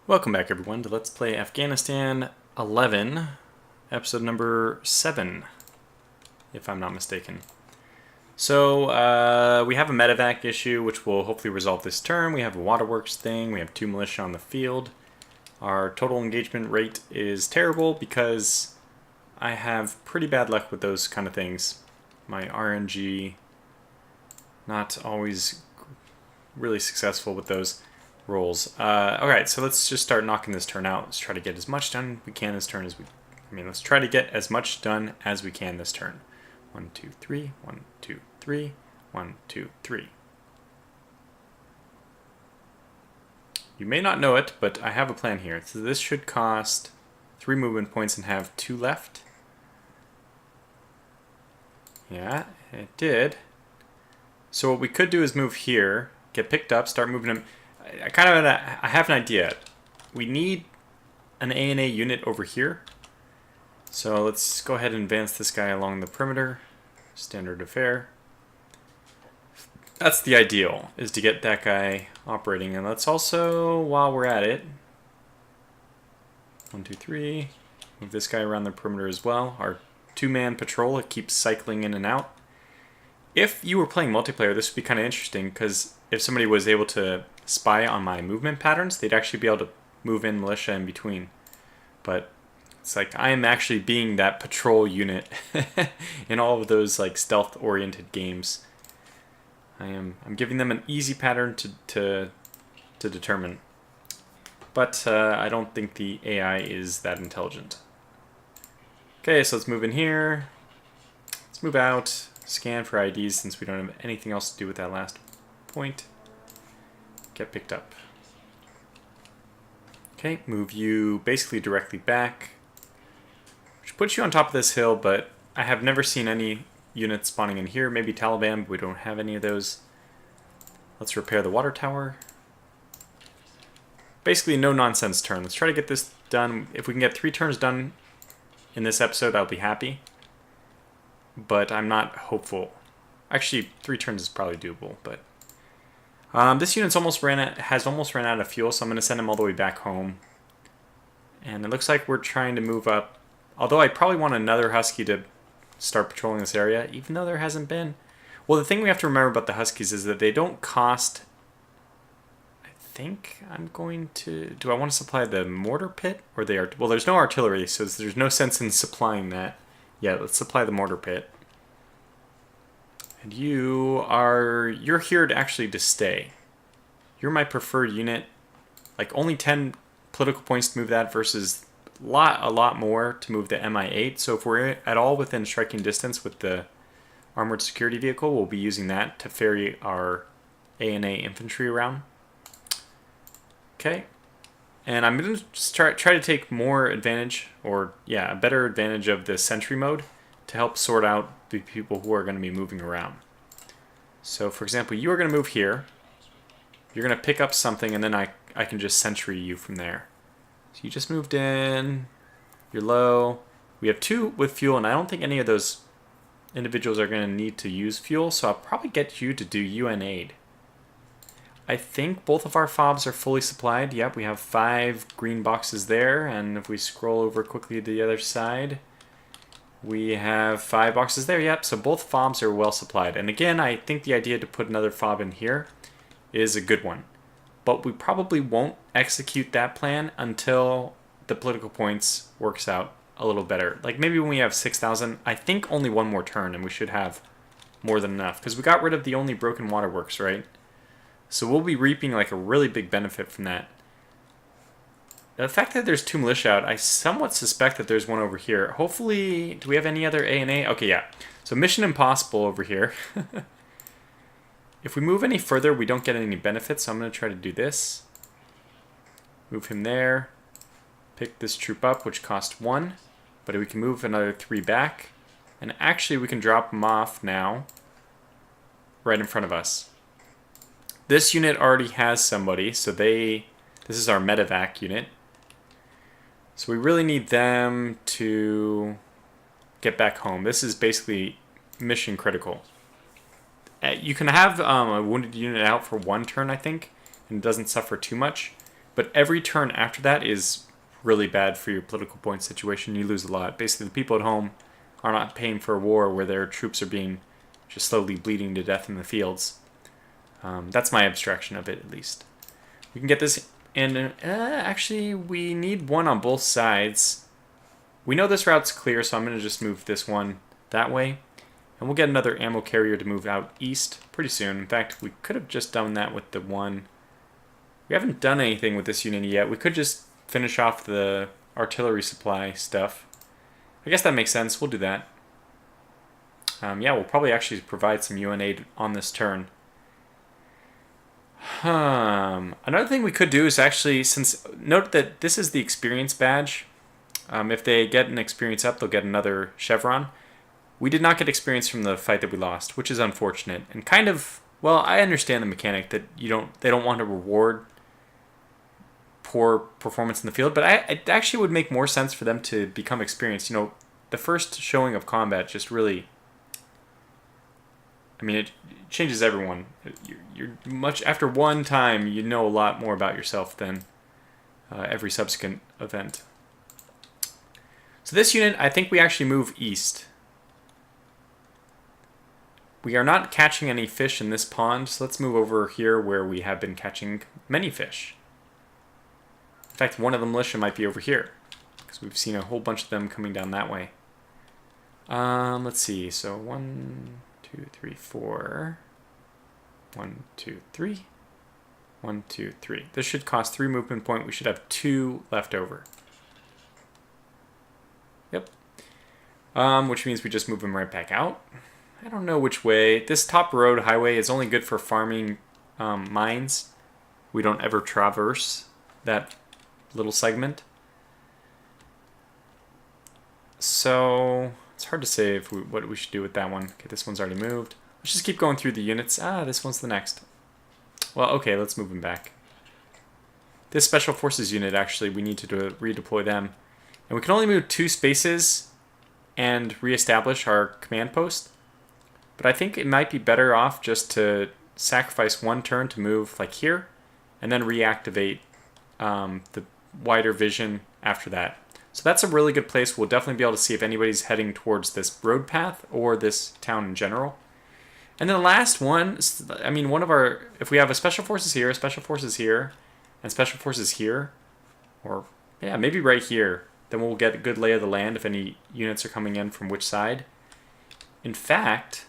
Welcome back, everyone, to Let's Play Afghanistan 11, episode number 7, if I'm not mistaken. So, we have a medevac issue, which will hopefully resolve this turn. We have a waterworks thing. We have 2 militia on the field. Our total engagement rate is terrible because I have pretty bad luck with those kind of things. My RNG, not always really successful with those rolls. Alright, so let's just start knocking this turn out. Let's try to get as much done we can this turn as let's try to get as much done as we can this turn. 1, 2, 3, 1, 2, 3, 1, 2, 3. You may not know it, but I have a plan here. So this should cost 3 movement points and have 2 left. Yeah, it did. So what we could do is move here, get picked up, start moving them. I have an idea. We need an ANA unit over here. So let's go ahead and advance this guy along the perimeter. Standard affair. That's the ideal, is to get that guy operating. And let's also, while we're at it, 1, 2, 3, move this guy around the perimeter as well. Our 2-man patrol, it keeps cycling in and out. If you were playing multiplayer, this would be kind of interesting, because if somebody was able to spy on my movement patterns, they'd actually be able to move in militia in between. But it's like I am actually being that patrol unit in all of those like stealth-oriented games. I'm giving them an easy pattern to determine. But I don't think the AI is that intelligent. Okay, so let's move in here. Let's move out. Scan for IDs since we don't have anything else to do with that last point. Get picked up. Okay, move you basically directly back. Which puts you on top of this hill, but I have never seen any units spawning in here. Maybe Taliban, but we don't have any of those. Let's repair the water tower. Basically no nonsense turn. Let's try to get this done. If we can get 3 turns done in this episode, I'll be happy. But I'm not hopeful. Actually, 3 turns is probably doable, but this unit's has almost ran out of fuel, so I'm going to send him all the way back home. And it looks like we're trying to move up. Although I probably want another Husky to start patrolling this area, even though there hasn't been. Well, the thing we have to remember about the Huskies is that they don't cost. I think I'm going to. Do I want to supply the mortar pit or they are? Well, there's no artillery, so there's no sense in supplying that. Yeah, let's supply the mortar pit. And you're here to actually to stay. You're my preferred unit. Like only 10 political points to move that versus a lot more to move the Mi-8. So if we're at all within striking distance with the armored security vehicle, we'll be using that to ferry our ANA infantry around. Okay. And I'm going to try to take more advantage, or yeah, a better advantage of the sentry mode to help sort out the people who are going to be moving around. So, for example, you are going to move here. You're going to pick up something, and then I can just sentry you from there. So you just moved in. You're low. We have 2 with fuel, and I don't think any of those individuals are going to need to use fuel, so I'll probably get you to do UN aid. I think both of our fobs are fully supplied. Yep, we have 5 green boxes there, and if we scroll over quickly to the other side, we have 5 boxes there. Yep, so both fobs are well supplied. And again, I think the idea to put another fob in here is a good one. But we probably won't execute that plan until the political points works out a little better. Like maybe when we have 6,000, I think only 1 more turn, and we should have more than enough. Because we got rid of the only broken waterworks, right? So we'll be reaping like a really big benefit from that. The fact that there's 2 militia out, I somewhat suspect that there's one over here. Hopefully, do we have any other ANA? Okay, yeah. So Mission Impossible over here. If we move any further, we don't get any benefits, so I'm going to try to do this. Move him there. Pick this troop up, which cost 1. But we can move another 3 back. And actually, we can drop them off now. Right in front of us. This unit already has somebody, so this is our medevac unit. So we really need them to get back home. This is basically mission critical. You can have a wounded unit out for 1 turn, I think, and it doesn't suffer too much. But every turn after that is really bad for your political point situation. You lose a lot. Basically, the people at home are not paying for a war where their troops are being just slowly bleeding to death in the fields. That's my abstraction of it, at least. We can get this in. Actually, we need one on both sides. We know this route's clear, so I'm going to just move this one that way. And we'll get another ammo carrier to move out east pretty soon. In fact, we could have just done that with the one. We haven't done anything with this unit yet. We could just finish off the artillery supply stuff. I guess that makes sense. We'll do that. Yeah, we'll probably actually provide some UN aid on this turn. Another thing we could do is actually, note that this is the experience badge. If they get an experience up, they'll get another chevron. We did not get experience from the fight that we lost, which is unfortunate. And kind of, well, I understand the mechanic that they don't want to reward poor performance in the field, but it actually would make more sense for them to become experienced. You know, the first showing of combat just really, I mean, it changes everyone. You're much after one time, you know a lot more about yourself than every subsequent event. So this unit, I think we actually move east. We are not catching any fish in this pond, so let's move over here where we have been catching many fish. In fact, one of the militia might be over here, because we've seen a whole bunch of them coming down that way. Let's see, so 1, 2, 3, 4. 1, 2, 3. 1, 2, 3. This should cost 3 movement point. We should have 2 left over. Yep. Which means we just move them right back out. I don't know which way. This top road highway is only good for farming mines. We don't ever traverse that little segment. So it's hard to say what we should do with that one. Okay, this one's already moved. Let's just keep going through the units. This one's the next. Well, okay, let's move them back. This Special Forces unit, actually, we need to redeploy them. And we can only move 2 spaces and reestablish our command post. But I think it might be better off just to sacrifice 1 turn to move like here, and then reactivate the wider vision after that. So that's a really good place. We'll definitely be able to see if anybody's heading towards this road path or this town in general. And then the last one, I mean, if we have a Special Forces here, Special Forces here, and Special Forces here, or yeah, maybe right here, then we'll get a good lay of the land if any units are coming in from which side. In fact,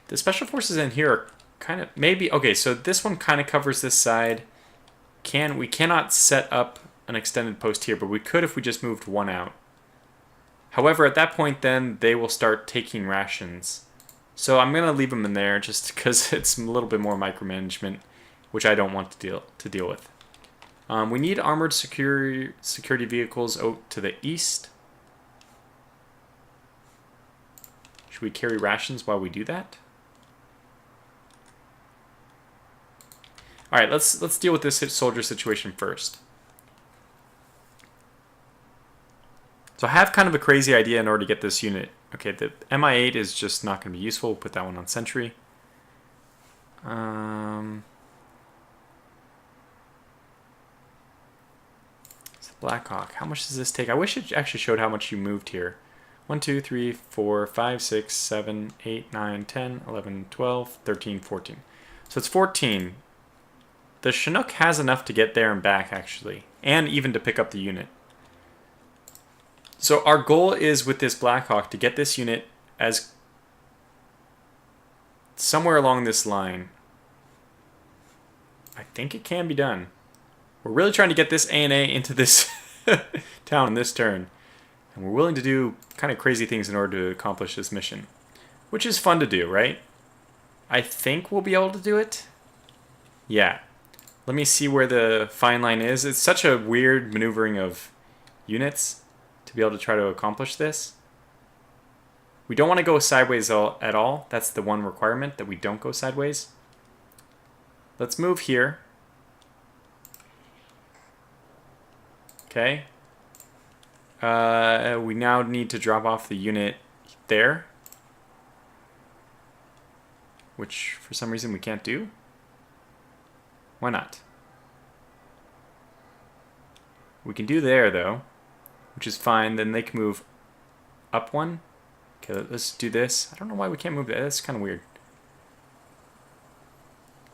the Special Forces in here are kind of, maybe, okay, so this one kind of covers this side. We cannot set up an extended post here, but we could if we just moved 1 out. However, at that point, then they will start taking rations. So I'm going to leave them in there just because it's a little bit more micromanagement, which I don't want to deal with. We need armored security vehicles out to the east. Should we carry rations while we do that? All right, let's deal with this soldier situation first. So I have kind of a crazy idea in order to get this unit. Okay, the MI8 is just not going to be useful. We'll put that one on sentry. It's Blackhawk. How much does this take? I wish it actually showed how much you moved here. 1, 2, 3, 4, 5, 6, 7, 8, 9, 10, 11, 12, 13, 14. So it's 14. The Chinook has enough to get there and back, actually, and even to pick up the unit. So our goal is with this Blackhawk to get this unit as somewhere along this line. I think it can be done. We're really trying to get this ANA into this town in this turn. And we're willing to do kind of crazy things in order to accomplish this mission. Which is fun to do, right? I think we'll be able to do it. Yeah. Let me see where the fine line is. It's such a weird maneuvering of units to be able to try to accomplish this. We don't want to go sideways at all. That's the one requirement, that we don't go sideways. Let's move here. Okay. We now need to drop off the unit there. which for some reason we can't do. Why not? We can do there, though, which is fine. Then they can move up one. Okay, let's do this. I don't know why we can't move that. That's kind of weird.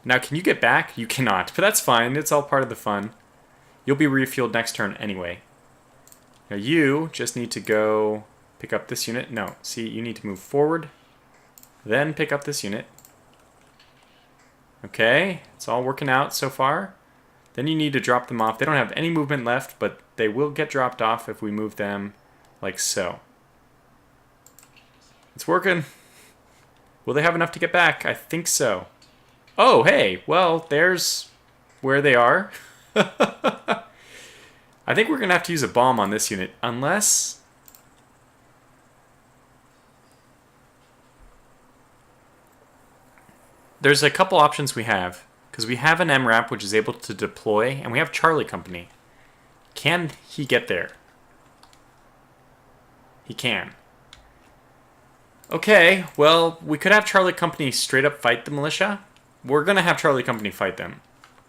Now, can you get back? You cannot, but that's fine. It's all part of the fun. You'll be refueled next turn anyway. Now, you just need to go pick up this unit. No, see, you need to move forward, then pick up this unit. Okay, it's all working out so far. Then you need to drop them off. They don't have any movement left, but they will get dropped off if we move them like so. It's working. Will they have enough to get back? I think so. Oh, hey, well, there's where they are. I think we're going to have to use a bomb on this unit, unless... There's a couple options we have, because we have an MRAP which is able to deploy, and we have Charlie Company. Can he get there? He can. Okay, well, we could have Charlie Company straight up fight the militia. We're going to have Charlie Company fight them.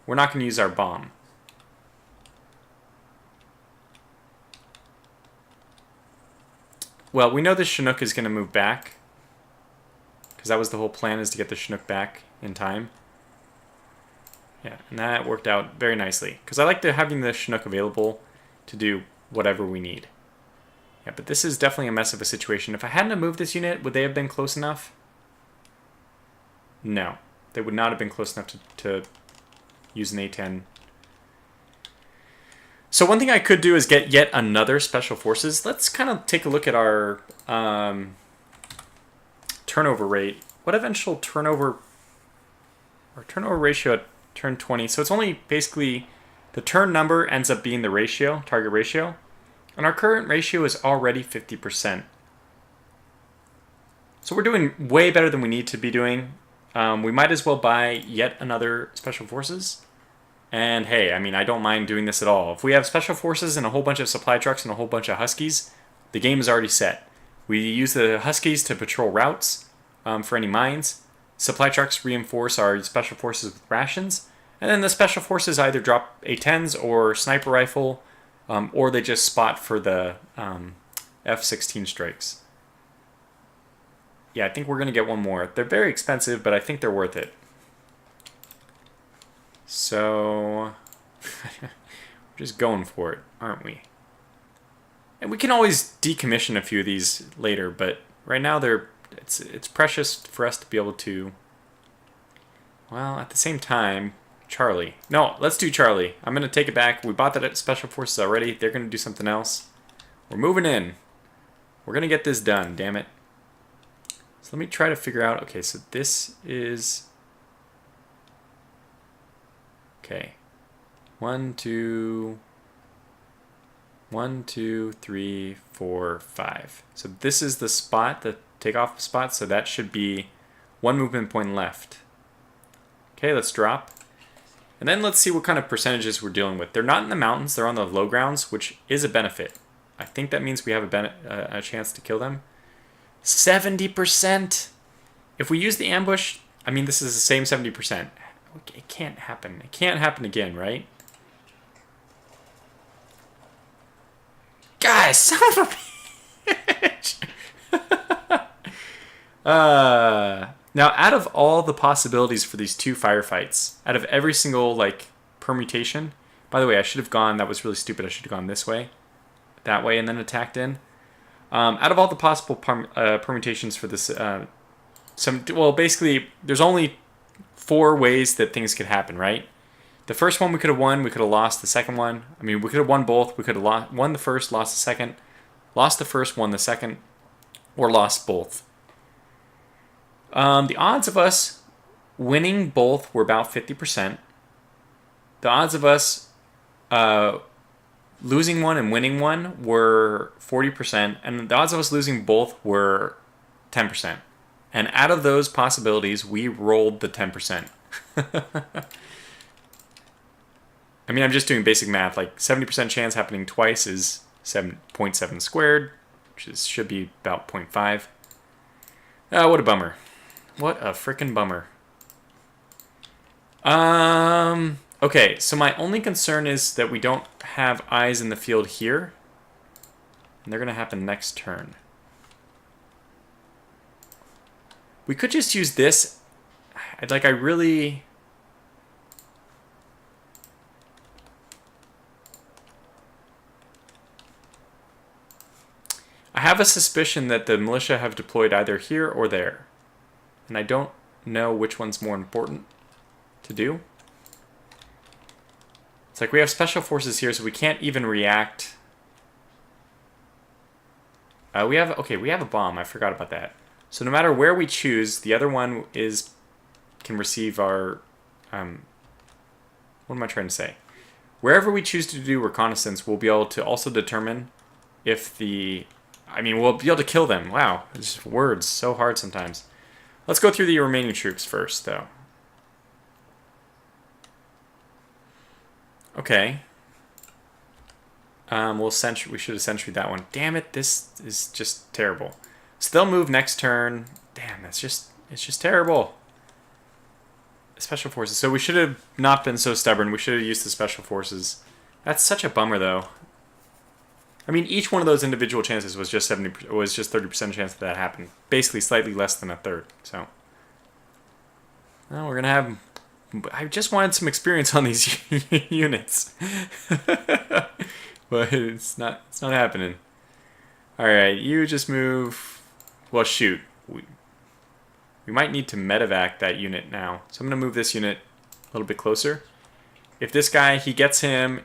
We're not going to use our bomb. Well, we know the Chinook is going to move back, because that was the whole plan, is to get the Chinook back in time. Yeah, and that worked out very nicely, because I like having the Chinook available to do whatever we need. Yeah, but this is definitely a mess of a situation. If I hadn't moved this unit, would they have been close enough? No, they would not have been close enough to use an A-10. So one thing I could do is get yet another Special Forces. Let's kind of take a look at our turnover rate. What eventual turnover... Our turnover ratio at turn 20. So it's only basically... The turn number ends up being the ratio, target ratio. And our current ratio is already 50%. So we're doing way better than we need to be doing. We might as well buy yet another Special Forces. And hey, I mean, I don't mind doing this at all. If we have Special Forces and a whole bunch of supply trucks and a whole bunch of Huskies, the game is already set. We use the Huskies to patrol routes for any mines. Supply trucks reinforce our Special Forces with rations. And then the Special Forces either drop A-10s or sniper rifle, or they just spot for the F-16 strikes. Yeah, I think we're going to get one more. They're very expensive, but I think they're worth it. So, we're just going for it, aren't we? And we can always decommission a few of these later, but right now it's precious for us to be able to... Well, at the same time... Charlie. No, let's do Charlie. I'm going to take it back. We bought that at Special Forces already. They're going to do something else. We're moving in. We're going to get this done, damn it. So let me try to figure out... Okay, so this is... Okay. 1, 2... 1, 2, 3, 4, 5. So this is the spot, the takeoff spot. So that should be one movement point left. Okay, let's drop. And then let's see what kind of percentages we're dealing with. They're not in the mountains, they're on the low grounds, which is a benefit. I think that means we have a chance to kill them. 70%! If we use the ambush, I mean, this is the same 70%. It can't happen. It can't happen again, right? Guys, son of a bitch! Now, out of all the possibilities for these two firefights, out of every single, like, permutation... By the way, I should have gone... That was really stupid. I should have gone this way, that way, and then attacked in. Out of all the possible permutations for this... Well, basically, there's only 4 ways that things could happen, right? The first one we could have won. We could have lost the second one. I mean, we could have won both. We could have won the first, lost the second. Lost the first, won the second. Or lost both. The odds of us winning both were about 50%. The odds of us losing one and winning one were 40%. And the odds of us losing both were 10%. And out of those possibilities, we rolled the 10%. I mean, I'm just doing basic math. Like 70% chance happening twice is 7.7 squared, which should be about 0.5. What a bummer. What a frickin' bummer. Okay, so my only concern is that we don't have eyes in the field here. And they're going to happen next turn. We could just use this. I really... I have a suspicion that the militia have deployed either here or there. And I don't know which one's more important to do. It's like we have special forces here, so we can't even react. We have a bomb. I forgot about that. So no matter where we choose, the other one can receive our... what am I trying to say? Wherever we choose to do reconnaissance, we'll be able to also determine if the... we'll be able to kill them. Wow, it's just words. So hard sometimes. Let's go through the remaining troops first, though. Okay. We should have sentryed that one. Damn it, this is just terrible. So they'll move next turn. Damn, it's just terrible. Special forces. So we should have not been so stubborn. We should have used the special forces. That's such a bummer, though. Each one of those individual chances was just 30% chance that happened. Basically, slightly less than a third. So, well, we're gonna have. I just wanted some experience on these units, but it's not happening. All right, you just move. Well, shoot, we might need to medevac that unit now. So I'm gonna move this unit a little bit closer. If this guy, he gets him.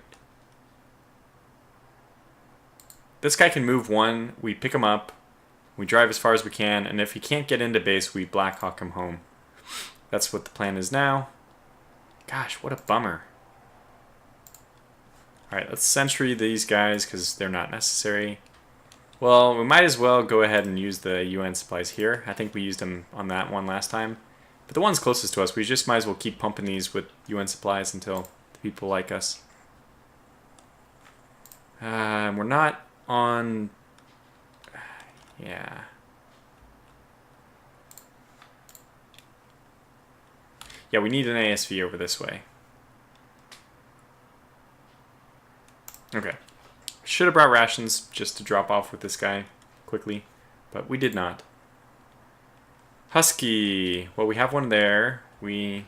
This guy can move one, we pick him up, we drive as far as we can, and if he can't get into base, we Black Hawk him home. That's what the plan is now. Gosh, what a bummer. Alright, let's sentry these guys because they're not necessary. Well, we might as well go ahead and use the UN supplies here. I think we used them on that one last time. But the ones closest to us, we just might as well keep pumping these with UN supplies until the people like us. We're not on... Yeah. Yeah, we need an ASV over this way. Okay. Should have brought rations just to drop off with this guy quickly, but we did not. Husky. Well, we have one there. We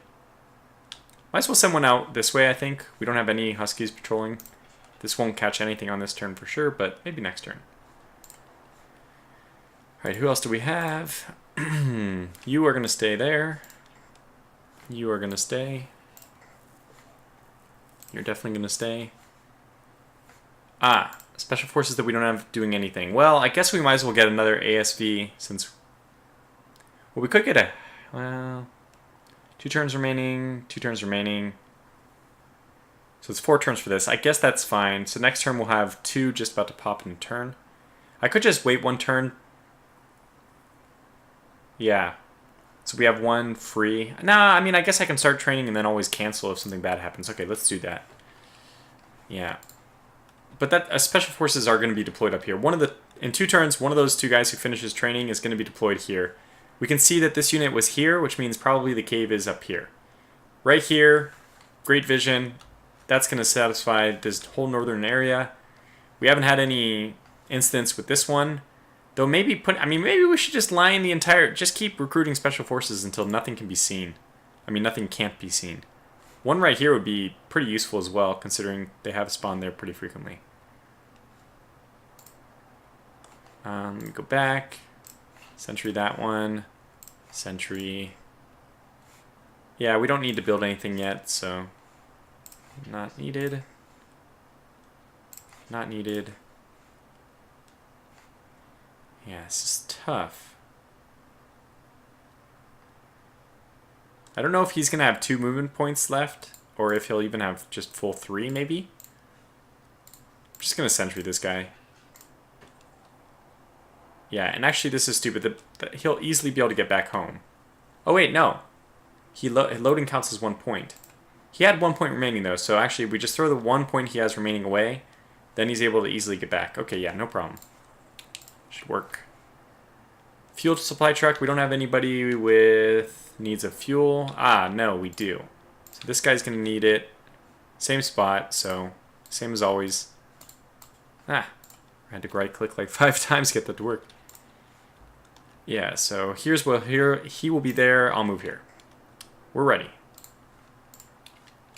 might as well send one out this way, I think. We don't have any Huskies patrolling. This won't catch anything on this turn for sure, but maybe next turn. Alright, who else do we have? You are going to stay there. You are going to stay. You're definitely going to stay. Ah, special forces that we don't have doing anything. Well, I guess we might as well get another ASV since... Well, we could get a... Well... 2 turns remaining, 2 turns remaining. So it's 4 turns for this. I guess that's fine. So next turn we'll have 2 just about to pop in a turn. I could just wait 1 turn. Yeah. So we have 1 free. Nah, I guess I can start training and then always cancel if something bad happens. Okay, let's do that. Yeah. But that special forces are going to be deployed up here. In 2 turns, one of those 2 guys who finishes training is going to be deployed here. We can see that this unit was here, which means probably the cave is up here. Right here, great vision. That's going to satisfy this whole northern area. We haven't had any incidents with this one. Though maybe maybe we should just line the entire... Just keep recruiting special forces until nothing can be seen. Nothing can't be seen. One right here would be pretty useful as well, considering they have spawned there pretty frequently. Let me go back. Sentry that one. Sentry. Yeah, we don't need to build anything yet, so... Not needed. Not needed. Yeah, this is tough. I don't know if he's going to have 2 movement points left, or if he'll even have just full 3, maybe. I'm just going to sentry this guy. Yeah, and actually this is stupid. He'll easily be able to get back home. Oh wait, no. Loading counts as 1 point. He had 1 point remaining though, so actually we just throw the 1 point he has remaining away, then he's able to easily get back. Okay, yeah, no problem. Should work. Fuel supply truck. We don't have anybody with needs of fuel. Ah, no, we do. So this guy's going to need it. Same spot, so same as always. Ah, I had to right click like 5 times to get that to work. Yeah, so here's what here he will be there. I'll move here. We're ready.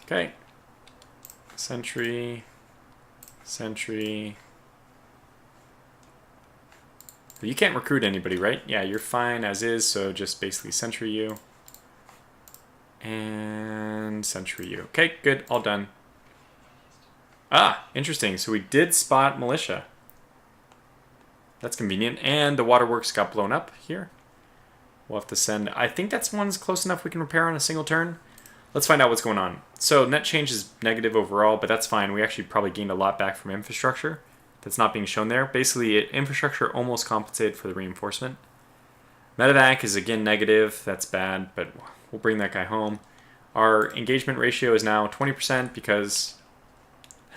Okay. Sentry. Sentry. You can't recruit anybody, right? Yeah, you're fine as is, so just basically sentry you. And sentry you. Okay, good, all done. Ah, interesting. So we did spot militia. That's convenient. And the waterworks got blown up here. We'll have to send... I think that's one's close enough we can repair on a single turn. Let's find out what's going on. So net change is negative overall, but that's fine. We actually probably gained a lot back from infrastructure. That's not being shown there. Basically, infrastructure almost compensated for the reinforcement. Medevac is again negative. That's bad, but we'll bring that guy home. Our engagement ratio is now 20% because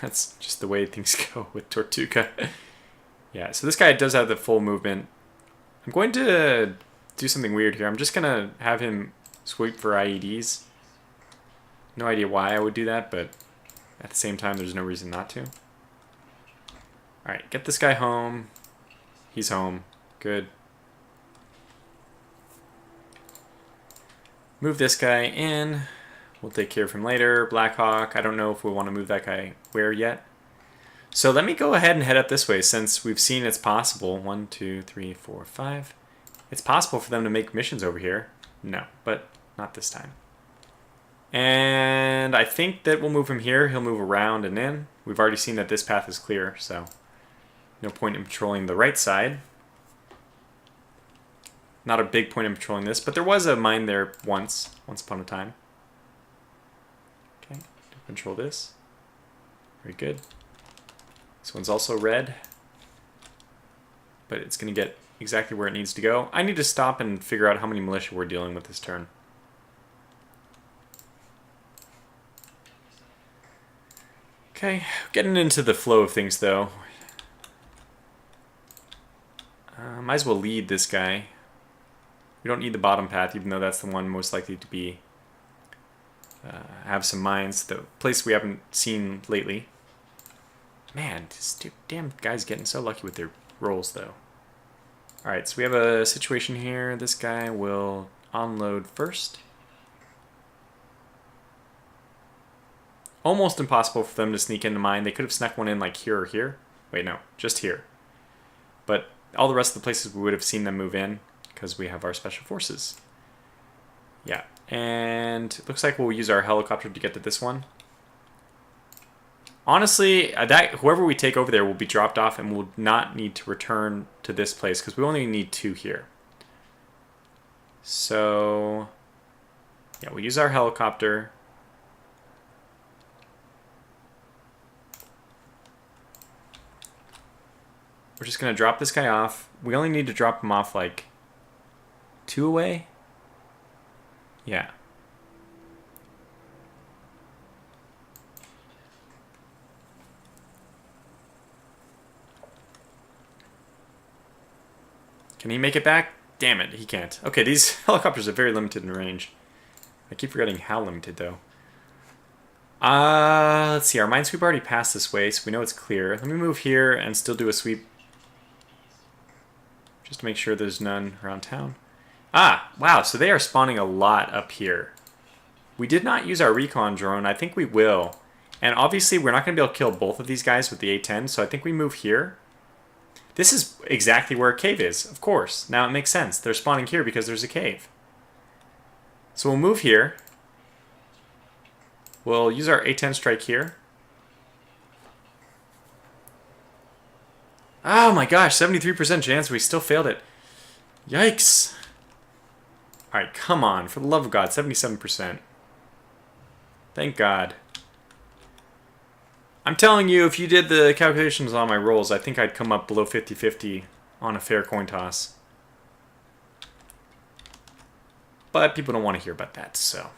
that's just the way things go with Tortuga. Yeah, so this guy does have the full movement. I'm going to do something weird here. I'm just going to have him sweep for IEDs. No idea why I would do that, but at the same time, there's no reason not to. Alright, get this guy home. He's home. Good. Move this guy in. We'll take care of him later. Blackhawk, I don't know if we want to move that guy where yet. So let me go ahead and head up this way since we've seen it's possible. 1, 2, 3, 4, 5. It's possible for them to make missions over here. No, but not this time. And I think that we'll move him here. He'll move around and in. We've already seen that this path is clear, so no point in patrolling the right side. Not a big point in patrolling this, but there was a mine there once upon a time. Okay, control this. Very good. This one's also red, but it's going to get exactly where it needs to go. I need to stop and figure out how many militia we're dealing with this turn. Okay, getting into the flow of things though. Might as well lead this guy. We don't need the bottom path, even though that's the one most likely to be have some mines. The place we haven't seen lately. Man, this damn guy's getting so lucky with their rolls, though. Alright, so we have a situation here. This guy will unload first. Almost impossible for them to sneak into mine. They could have snuck one in like here or here. Wait, no, just here. But all the rest of the places we would have seen them move in because we have our special forces. Yeah, and it looks like we'll use our helicopter to get to this one. Honestly, whoever we take over there will be dropped off and will not need to return to this place because we only need 2 here. So, yeah, we'll use our helicopter. We're just going to drop this guy off. We only need to drop him off like 2 away. Yeah. Can he make it back? Damn it, he can't. Okay, these helicopters are very limited in range. I keep forgetting how limited, though. Let's see. Our minesweep already passed this way, so we know it's clear. Let me move here and still do a sweep. Just to make sure there's none around town. Ah, wow, so they are spawning a lot up here. We did not use our recon drone. I think we will. And obviously, we're not going to be able to kill both of these guys with the A10, so I think we move here. This is exactly where a cave is, of course. Now it makes sense. They're spawning here because there's a cave. So we'll move here. We'll use our A10 strike here. Oh my gosh, 73% chance we still failed it. Yikes. Alright, come on. For the love of God, 77%. Thank God. I'm telling you, if you did the calculations on my rolls, I think I'd come up below 50-50 on a fair coin toss. But people don't want to hear about that, so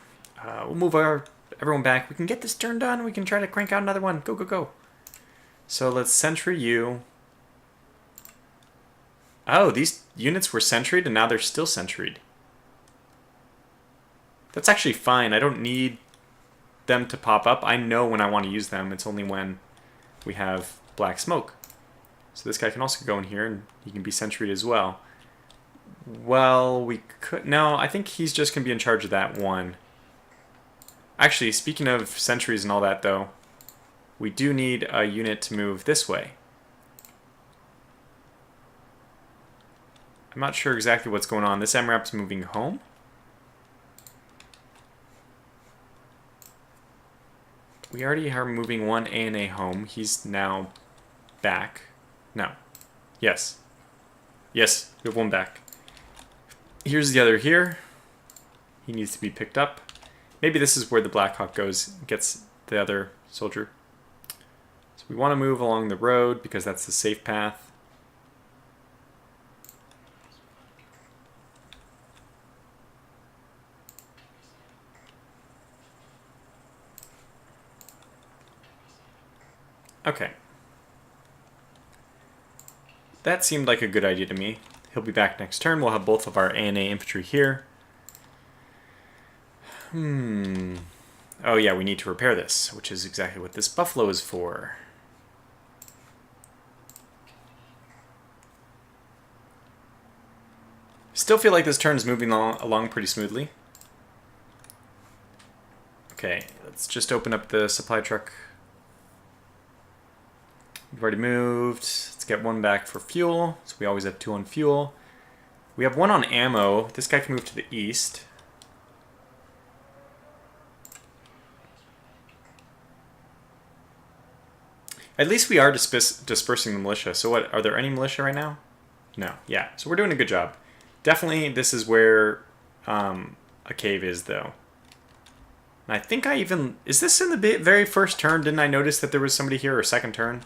we'll move everyone back. We can get this turn done. We can try to crank out another one. Go, go, go. So let's sentry you. Oh, these units were sentryed and now they're still sentryed. That's actually fine. I don't need them to pop up. I know when I want to use them. It's only when we have black smoke. So this guy can also go in here and he can be sentryed as well. Well, we could... No, I think he's just going to be in charge of that one. Actually, speaking of sentries and all that, though, we do need a unit to move this way. I'm not sure exactly what's going on. This MRAP's moving home. We already are moving one ANA home. He's now back. No. Yes. Yes, we have one back. Here's the other here. He needs to be picked up. Maybe this is where the Blackhawk goes, gets the other soldier. So we want to move along the road because that's the safe path. Okay. That seemed like a good idea to me. He'll be back next turn. We'll have both of our ANA infantry here. Oh yeah, we need to repair this, which is exactly what this buffalo is for. Still feel like this turn is moving along pretty smoothly. Okay, let's just open up the supply truck. We've already moved. Let's get one back for fuel. So we always have 2 on fuel. We have 1 on ammo. This guy can move to the east. At least we are dispersing the militia. So what, are there any militia right now? No, yeah. So we're doing a good job. Definitely this is where a cave is, though. And I think I even... Is this in the very first turn? Didn't I notice that there was somebody here, or second turn?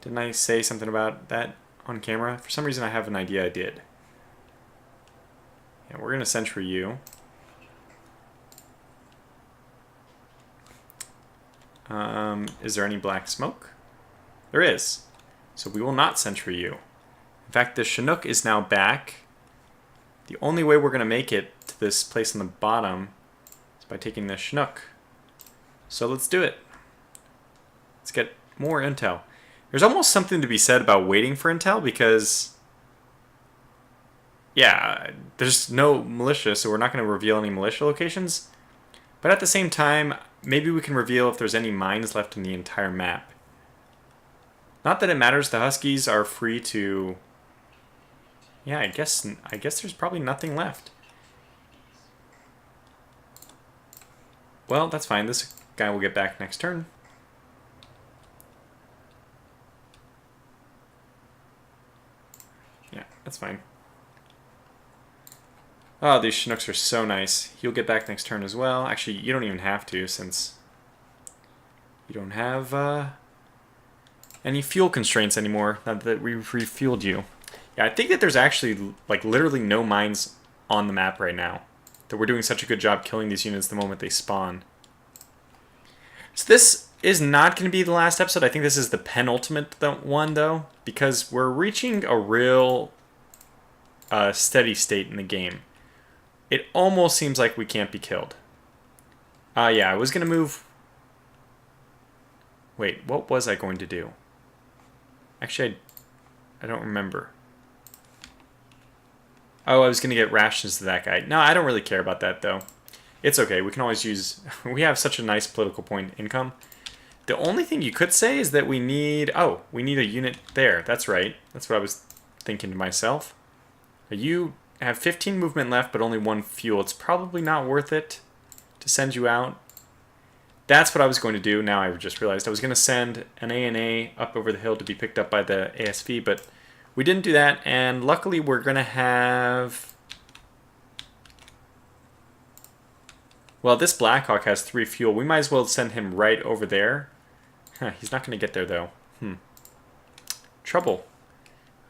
Didn't I say something about that on camera? For some reason I have an idea I did. Yeah, we're going to sentry you. Is there any black smoke? There is. So we will not sentry you. In fact, the Chinook is now back. The only way we're going to make it to this place on the bottom is by taking the Chinook. So let's do it. Let's get more intel. There's almost something to be said about waiting for intel because, yeah, there's no militia, so we're not going to reveal any militia locations. But at the same time, maybe we can reveal if there's any mines left in the entire map. Not that it matters, the Huskies are free to... Yeah, I guess there's probably nothing left. Well, that's fine. This guy will get back next turn. Yeah, that's fine. Oh, these Chinooks are so nice. He'll get back next turn as well. Actually, you don't even have to since you don't have any fuel constraints anymore now that we've refueled you. Yeah, I think that there's actually like literally no mines on the map right now. That we're doing such a good job killing these units the moment they spawn. So this is not going to be the last episode. I think this is the penultimate one, though, because we're reaching a real steady state in the game. It almost seems like we can't be killed. Yeah, I was going to move... Wait, what was I going to do? Actually, I don't remember. Oh, I was going to get rations to that guy. No, I don't really care about that, though. It's okay. We can always use... We have such a nice political point income. The only thing you could say is that we need... Oh, we need a unit there. That's right. That's what I was thinking to myself. You have 15 movement left, but only 1 fuel. It's probably not worth it to send you out. That's what I was going to do. Now I just realized I was going to send an ANA up over the hill to be picked up by the ASV, but we didn't do that, and luckily we're going to have... Well, this Blackhawk has 3 fuel. We might as well send him right over there. Huh, he's not going to get there, though. Trouble.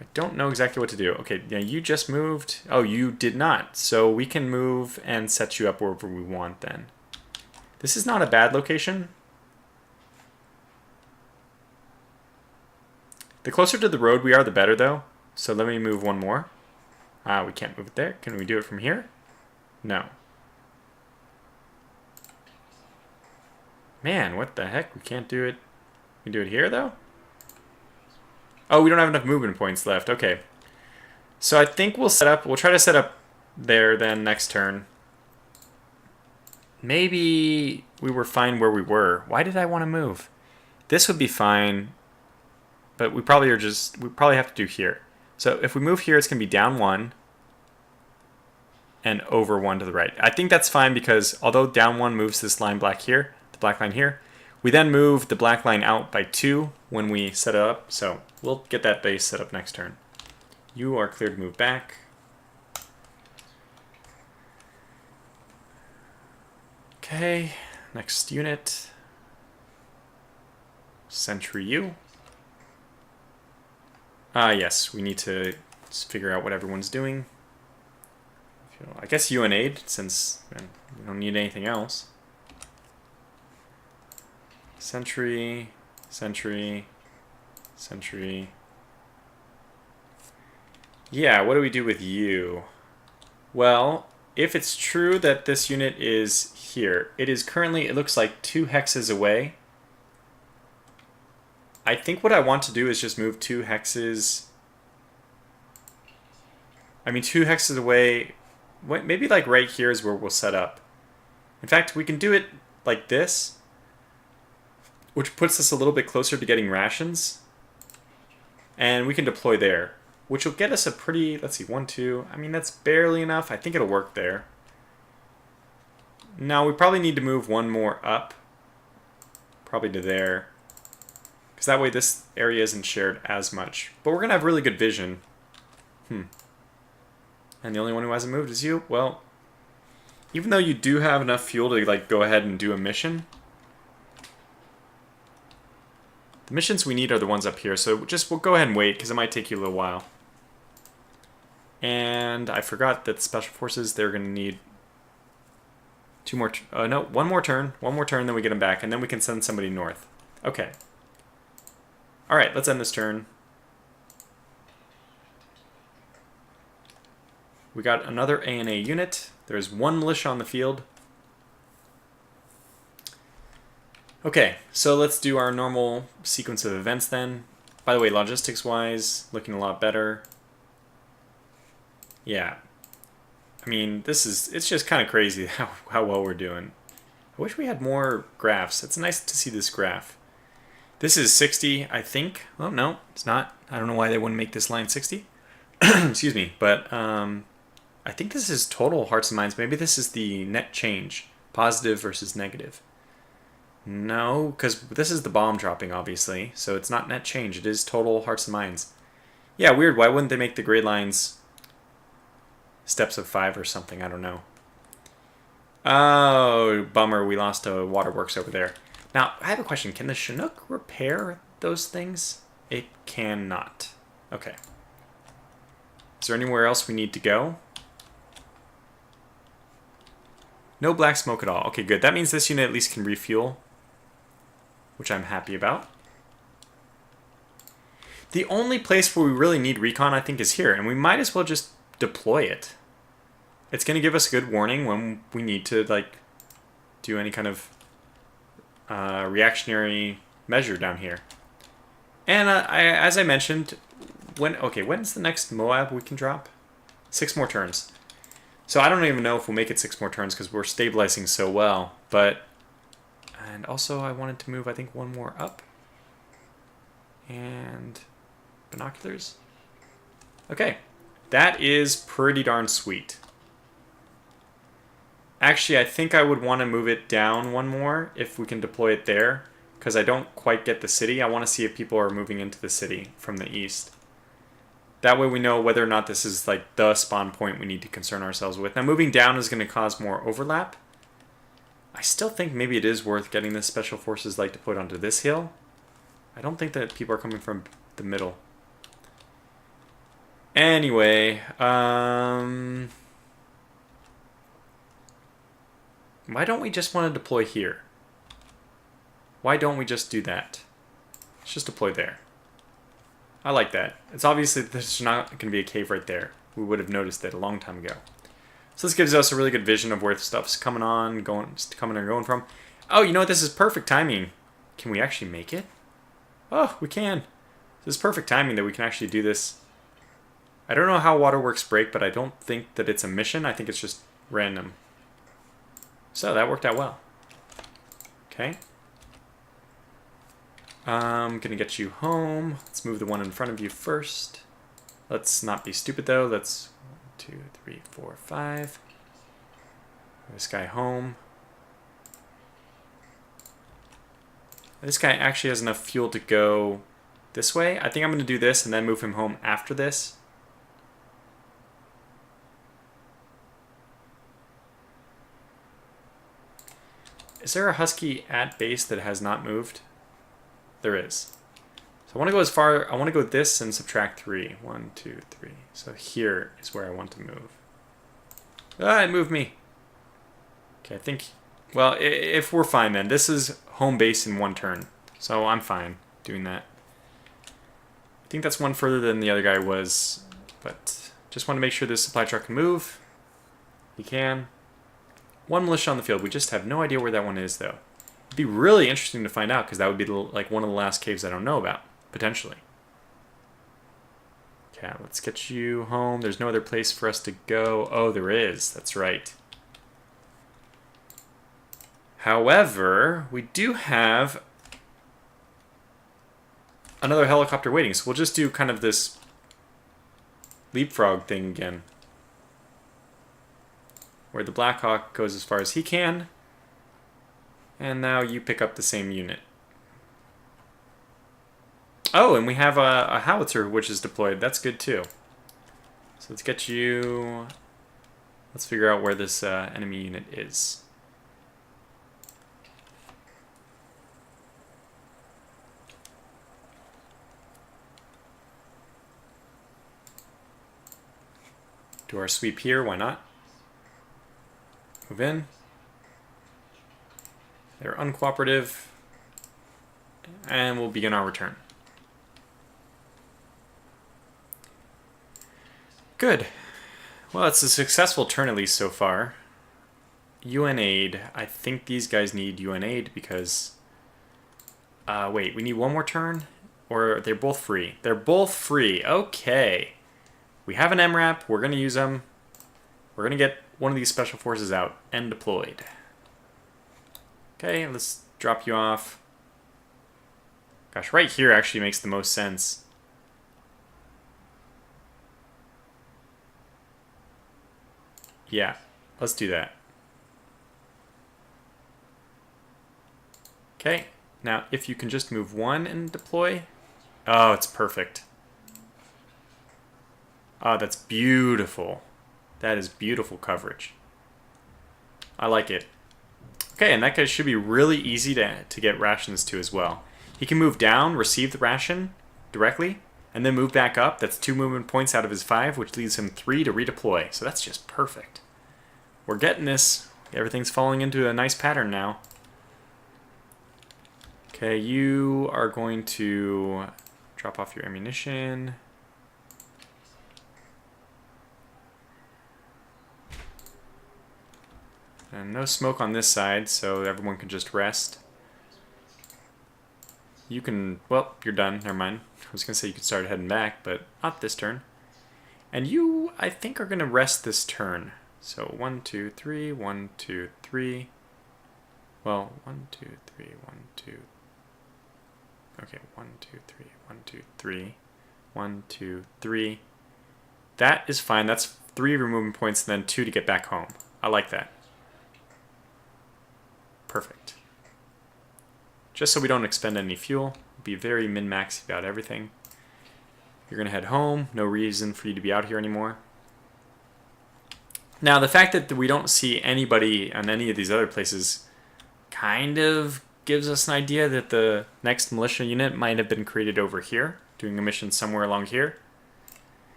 I don't know exactly what to do. Okay, yeah, you just moved. Oh, you did not. So we can move and set you up wherever we want, then. This is not a bad location. The closer to the road we are, the better, though. So let me move one more. We can't move it there. Can we do it from here? No. Man, what the heck? We can't do it. We can do it here, though? Oh, we don't have enough movement points left. Okay. So I think we'll try to set up there then next turn. Maybe we were fine where we were. Why did I want to move? This would be fine, but we probably have to do here. So if we move here, it's going to be down 1 and over 1 to the right. I think that's fine because although down 1 moves this line black here, the black line here, we then move the black line out by 2 when we set it up. So we'll get that base set up next turn. You are clear to move back. Okay, next unit. Sentry U. Yes, we need to figure out what everyone's doing. I guess you and aid, since we don't need anything else. Sentry, sentry, sentry. Yeah, what do we do with you? Well, if it's true that this unit is here, it is currently, it looks like 2 hexes away. I think what I want to do is just move 2 hexes. I mean, 2 hexes away. Maybe like right here is where we'll set up. In fact, we can do it like this, which puts us a little bit closer to getting rations. And we can deploy there, which will get us a pretty, let's see, 1, 2. I mean, that's barely enough. I think it'll work there. Now, we probably need to move 1 more up, probably to there. Because that way this area isn't shared as much. But we're going to have really good vision. And the only one who hasn't moved is you? Well, even though you do have enough fuel to like go ahead and do a mission, the missions we need are the ones up here. So we'll go ahead and wait because it might take you a little while. And I forgot that Special Forces, they're going to need 2 more... no, 1 more turn. 1 more turn, then we get them back. And then we can send somebody north. Okay. Alright, let's end this turn. We got another ANA unit. There's 1 militia on the field. Okay, so let's do our normal sequence of events then. By the way, logistics-wise, looking a lot better. Yeah. I mean, it's just kind of crazy how well we're doing. I wish we had more graphs. It's nice to see this graph. This is 60, I think. Oh, no, it's not. I don't know why they wouldn't make this line 60. Excuse me. But I think this is total hearts and minds. Maybe this is the net change. Positive versus negative. No, because this is the bomb dropping, obviously. So it's not net change. It is total hearts and minds. Yeah, weird. Why wouldn't they make the grade lines steps of 5 or something? I don't know. Oh, bummer. We lost a waterworks over there. Now, I have a question. Can the Chinook repair those things? It cannot. Okay. Is there anywhere else we need to go? No black smoke at all. Okay, good. That means this unit at least can refuel, which I'm happy about. The only place where we really need recon, I think, is here, and we might as well just deploy it. It's going to give us a good warning when we need to, like, do any kind of reactionary measure down here. And as I mentioned, when's the next MOAB we can drop? 6 more turns. So I don't even know if we'll make it 6 more turns because we're stabilizing so well. And also I wanted to move, I think, 1 more up. And binoculars. Okay, that is pretty darn sweet. Actually, I think I would want to move it down 1 more if we can deploy it there, because I don't quite get the city. I want to see if people are moving into the city from the east. That way we know whether or not this is like the spawn point we need to concern ourselves with. Now, moving down is going to cause more overlap. I still think maybe it is worth getting the special forces like deployed onto this hill. I don't think that people are coming from the middle. Anyway, why don't we just want to deploy here? Why don't we just do that? Let's just deploy there. I like that. It's obviously there's not going to be a cave right there. We would have noticed it a long time ago. So this gives us a really good vision of where stuff's coming and going from. Oh, you know what? This is perfect timing. Can we actually make it? Oh, we can. This is perfect timing that we can actually do this. I don't know how waterworks break, but I don't think that it's a mission. I think it's just random. So that worked out well. Okay. I'm going to get you home. Let's move the one in front of you first. Let's not be stupid, though. Let's 1, 2, 3, 4, 5. This guy home. This guy actually has enough fuel to go this way. I think I'm going to do this and then move him home after this. Is there a Husky at base that has not moved? There is. So I want to go as far, I want to go this and subtract 3. 1, 2, 3. So here is where I want to move. Ah, it moved me. Okay, I think, well, if we're fine then. This is home base in 1 turn. So I'm fine doing that. I think that's one further than the other guy was, but just want to make sure this supply truck can move. He can. 1 militia on the field. We just have no idea where that one is, though. It'd be really interesting to find out, because that would be like one of the last caves I don't know about, potentially. Okay, let's get you home. There's no other place for us to go. Oh, there is. That's right. However, we do have another helicopter waiting, so we'll just do kind of this leapfrog thing again, where the Black Hawk goes as far as he can, and now you pick up the same unit. Oh, and we have a howitzer which is deployed. That's good too. So let's get you... Let's figure out where this enemy unit is. Do our sweep here, why not? Move in. They're uncooperative. And we'll begin our return. Good. Well, it's a successful turn at least so far. UN aid. I think these guys need UN aid because... wait, we need one more turn? Or they're both free? They're both free. Okay. We have an MRAP. We're going to use them. We're going to get one of these special forces out and deployed. Okay, let's drop you off. Gosh, right here actually makes the most sense. Yeah, let's do that. Okay, now if you can just move 1 and deploy. Oh, it's perfect. Oh, that's beautiful. That is beautiful coverage. I like it. Okay, and that guy should be really easy to get rations to as well. He can move down, receive the ration directly, and then move back up. That's 2 movement points out of his 5, which leaves him 3 to redeploy. So that's just perfect. We're getting this. Everything's falling into a nice pattern now. Okay, you are going to drop off your ammunition. And no smoke on this side, so everyone can just rest. You can, well, you're done, never mind. I was going to say you could start heading back, but not this turn. And you, I think, are going to rest this turn. So 1, 2, 3, 1, 2, 3. Well, 1, 2, 3, 1, 2. Okay, 1, 2, 3, 1, 2, 3. 1, 2, 3. That is fine. That's 3 removing points and then 2 to get back home. I like that. Perfect. Just so we don't expend any fuel, be very min-max about everything. You're going to head home. No reason for you to be out here anymore. Now, the fact that we don't see anybody on any of these other places kind of gives us an idea that the next militia unit might have been created over here, doing a mission somewhere along here.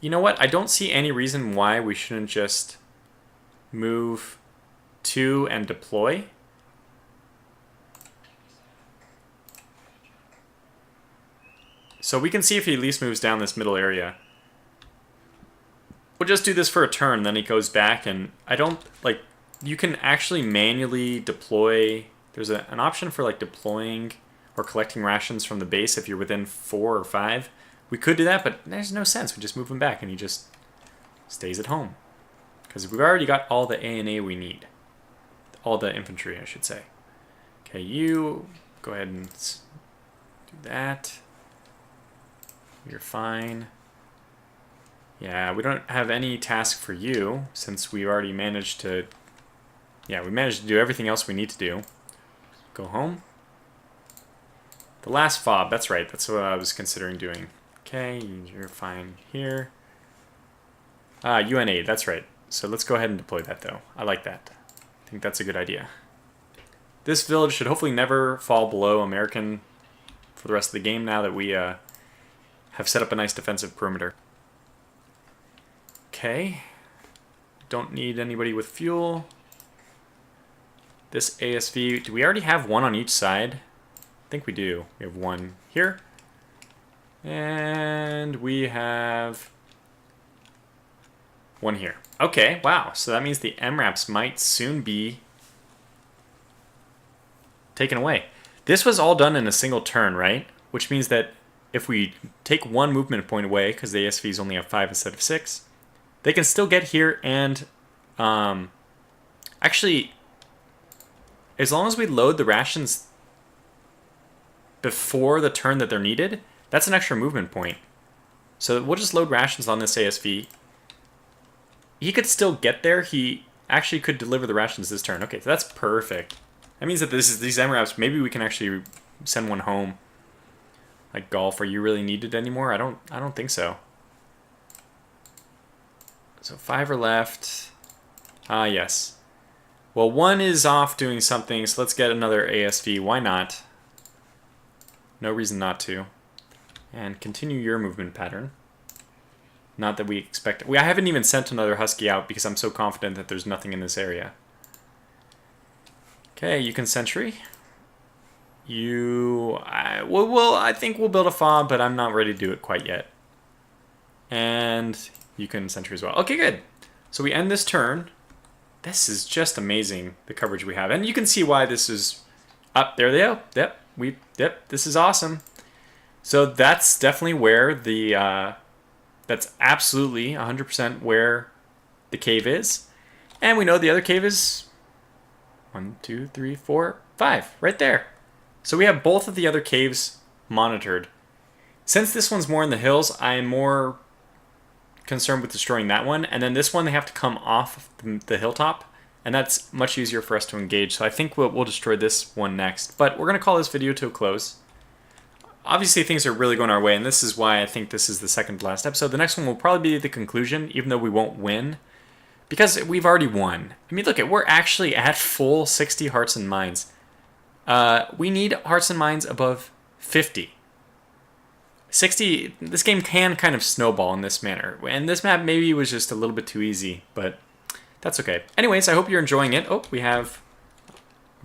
You know what? I don't see any reason why we shouldn't just move to and deploy. So we can see if he at least moves down this middle area. We'll just do this for a turn, then he goes back, and I don't, like, you can actually manually deploy. There's an option for, like, deploying or collecting rations from the base if you're within 4 or 5. We could do that, but there's no sense. We just move him back, and he just stays at home. Because we've already got all the A&A we need. All the infantry, I should say. Okay, you go ahead and do that. You're fine. Yeah, we don't have any task for you since we already managed to... Yeah, we managed to do everything else we need to do. Go home. The last fob, that's right. That's what I was considering doing. Okay, you're fine here. UNA, that's right. So let's go ahead and deploy that, though. I like that. I think that's a good idea. This village should hopefully never fall below American for the rest of the game now that we have set up a nice defensive perimeter. Okay. Don't need anybody with fuel. This ASV, do we already have one on each side? I think we do. We have one here. And we have one here. Okay, wow. So that means the MRAPs might soon be taken away. This was all done in a single turn, right? Which means that if we take one movement point away, because the ASVs only have 5 instead of 6, they can still get here and actually, as long as we load the rations before the turn that they're needed, that's an extra movement point. So we'll just load rations on this ASV. He could still get there. He actually could deliver the rations this turn. Okay, so that's perfect. That means that these MRAPs, maybe we can actually send one home. Like golf, are you really needed anymore? I don't think so. So 5 are left. Yes. Well, one is off doing something, so let's get another ASV. Why not? No reason not to. And continue your movement pattern. Not that we expect... I haven't even sent another Husky out because I'm so confident that there's nothing in this area. Okay, you can sentry. I think we'll build a fob, but I'm not ready to do it quite yet. And you can sentry as well. Okay, good. So we end this turn. This is just amazing, the coverage we have. And you can see why this is up. There they go. Yep, this is awesome. So that's definitely where the... that's absolutely 100% where the cave is. And we know the other cave is 1, 2, 3, 4, 5, right there. So we have both of the other caves monitored. Since this one's more in the hills, I am more concerned with destroying that one. And then this one, they have to come off the hilltop. And that's much easier for us to engage. So I think we'll destroy this one next. But we're going to call this video to a close. Obviously, things are really going our way, and this is why I think this is the second to last episode. The next one will probably be the conclusion, even though we won't win, because we've already won. I mean, look, we're actually at full 60 hearts and minds. We need hearts and minds above 50. 60, this game can kind of snowball in this manner, and this map maybe was just a little bit too easy, but that's okay. Anyways, I hope you're enjoying it. Oh, we have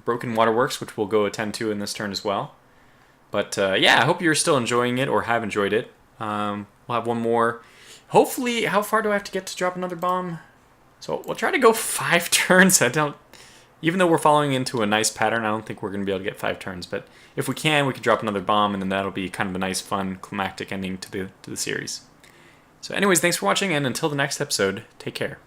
Broken Waterworks, which we'll go attend to in this turn as well. But yeah, I hope you're still enjoying it or have enjoyed it. We'll have one more. Hopefully, how far do I have to get to drop another bomb? So we'll try to go 5 turns. Even though we're following into a nice pattern, I don't think we're going to be able to get 5 turns. But if we can drop another bomb, and then that'll be kind of a nice, fun, climactic ending to the series. So anyways, thanks for watching, and until the next episode, take care.